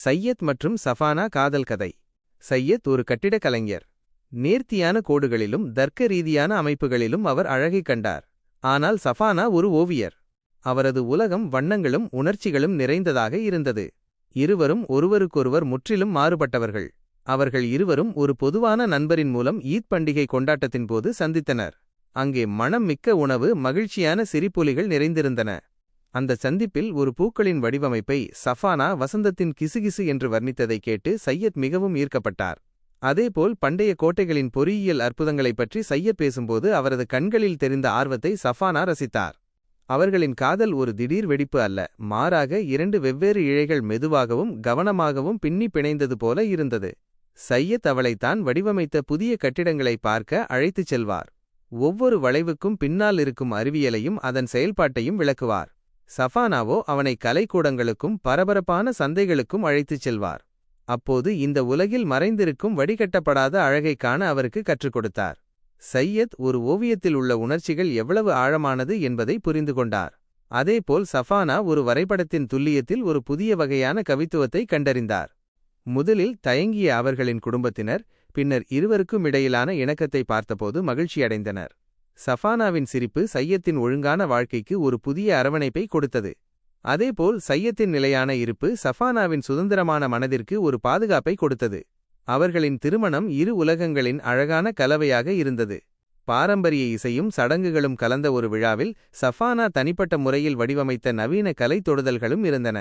சையத் மற்றும் சஃபானா காதல் கதை. சையத் ஒரு கட்டிடக் கலைஞர். நேர்த்தியான கோடுகளிலும் தர்க்க ரீதியான அமைப்புகளிலும் அவர் அழகைக் கண்டார். ஆனால் சஃபானா ஒரு ஓவியர். அவரது உலகம் வண்ணங்களும் உணர்ச்சிகளும் நிறைந்ததாக இருந்தது. இருவரும் ஒருவருக்கொருவர் முற்றிலும் மாறுபட்டவர்கள். அவர்கள் இருவரும் ஒரு பொதுவான நண்பரின் மூலம் ஈத் பண்டிகை கொண்டாட்டத்தின்போது சந்தித்தனர். அங்கே மணம் மிக்க உணவு, மகிழ்ச்சியான சிரிப்பொலிகள் நிறைந்திருந்தன. அந்த சந்திப்பில் ஒரு பூக்களின் வடிவமைப்பை சஃபானா வசந்தத்தின் கிசுகிசு என்று வர்ணித்ததைக் கேட்டு சையத் மிகவும் ஈர்க்கப்பட்டார். அதேபோல் பண்டைய கோட்டைகளின் பொறியியல் அற்புதங்களைப் பற்றி சையத் பேசும்போது அவரது கண்களில் தெரிந்த ஆர்வத்தை சஃபானா ரசித்தார். அவர்களின் காதல் ஒரு திடீர் வெடிப்பு அல்ல, மாறாக இரண்டு வெவ்வேறு இழைகள் மெதுவாகவும் கவனமாகவும் பின்னி பிணைந்தது போல இருந்தது. சையத் அவளைத்தான் வடிவமைத்த புதிய கட்டிடங்களை பார்க்க அழைத்துச் செல்வார். ஒவ்வொரு வளைவுக்கும் பின்னால் இருக்கும் அறிவியலையும் அதன் செயல்பாட்டையும் விளக்குவார். சஃபானாவோ அவனை கலைக்கூடங்களுக்கும் பரபரப்பான சந்தைகளுக்கும் அழைத்துச் செல்வார். அப்போது இந்த உலகில் மறைந்திருக்கும் வடிகட்டப்படாத அழகைக் காண அவருக்கு கற்றுக் கொடுத்தார். சையத் ஒரு ஓவியத்தில் உள்ள உணர்ச்சிகள் எவ்வளவு ஆழமானது என்பதை புரிந்து கொண்டார். அதேபோல் சஃபானா ஒரு வரைபடத்தின் துல்லியத்தில் ஒரு புதிய வகையான கவித்துவத்தை கண்டறிந்தார். முதலில் தயங்கிய அவர்களின் குடும்பத்தினர் பின்னர் இருவருக்கும் இடையிலான இணக்கத்தை பார்த்தபோது மகிழ்ச்சியடைந்தனர். சஃபானாவின் சிரிப்பு சையத்தின் ஒழுங்கான வாழ்க்கைக்கு ஒரு புதிய அரவணைப்பை கொடுத்தது. அதேபோல் சையத்தின் நிலையான இருப்பு சஃபானாவின் சுதந்திரமான மனதிற்கு ஒரு பாதுகாப்பை கொடுத்தது. அவர்களின் திருமணம் இரு உலகங்களின் அழகான கலவையாக இருந்தது. பாரம்பரிய இசையும் சடங்குகளும் கலந்த ஒரு விழாவில் சஃபானா தனிப்பட்ட முறையில் வடிவமைத்த நவீன கலை தொடுதல்களும் இருந்தன.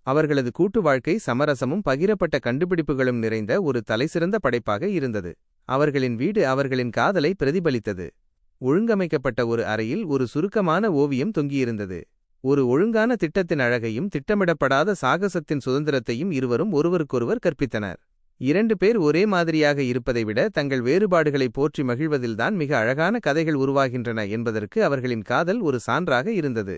அவர்களது கூட்டு வாழ்க்கை சமரசமும் பகிரப்பட்ட கண்டுபிடிப்புகளும் நிறைந்த ஒரு தலைசிறந்த படைப்பாக இருந்தது. அவர்களின் வீடு அவர்களின் காதலை பிரதிபலித்தது. ஒழுங்கமைக்கப்பட்ட ஒரு அறையில் ஒரு சுருக்கமான ஓவியம் தொங்கியிருந்தது. ஒரு ஒழுங்கான திட்டத்தின் அழகையும் திட்டமிடப்படாத சாகசத்தின் சுதந்திரத்தையும் இருவரும் ஒருவருக்கொருவர் கற்பித்தனர். இரண்டு பேர் ஒரே மாதிரியாக இருப்பதை விட தங்கள் வேறுபாடுகளை போற்றி மகிழ்வதில்தான் மிக அழகான கதைகள் உருவாகின்றன என்பதற்கு அவர்களின் காதல் ஒரு சான்றாக இருந்தது.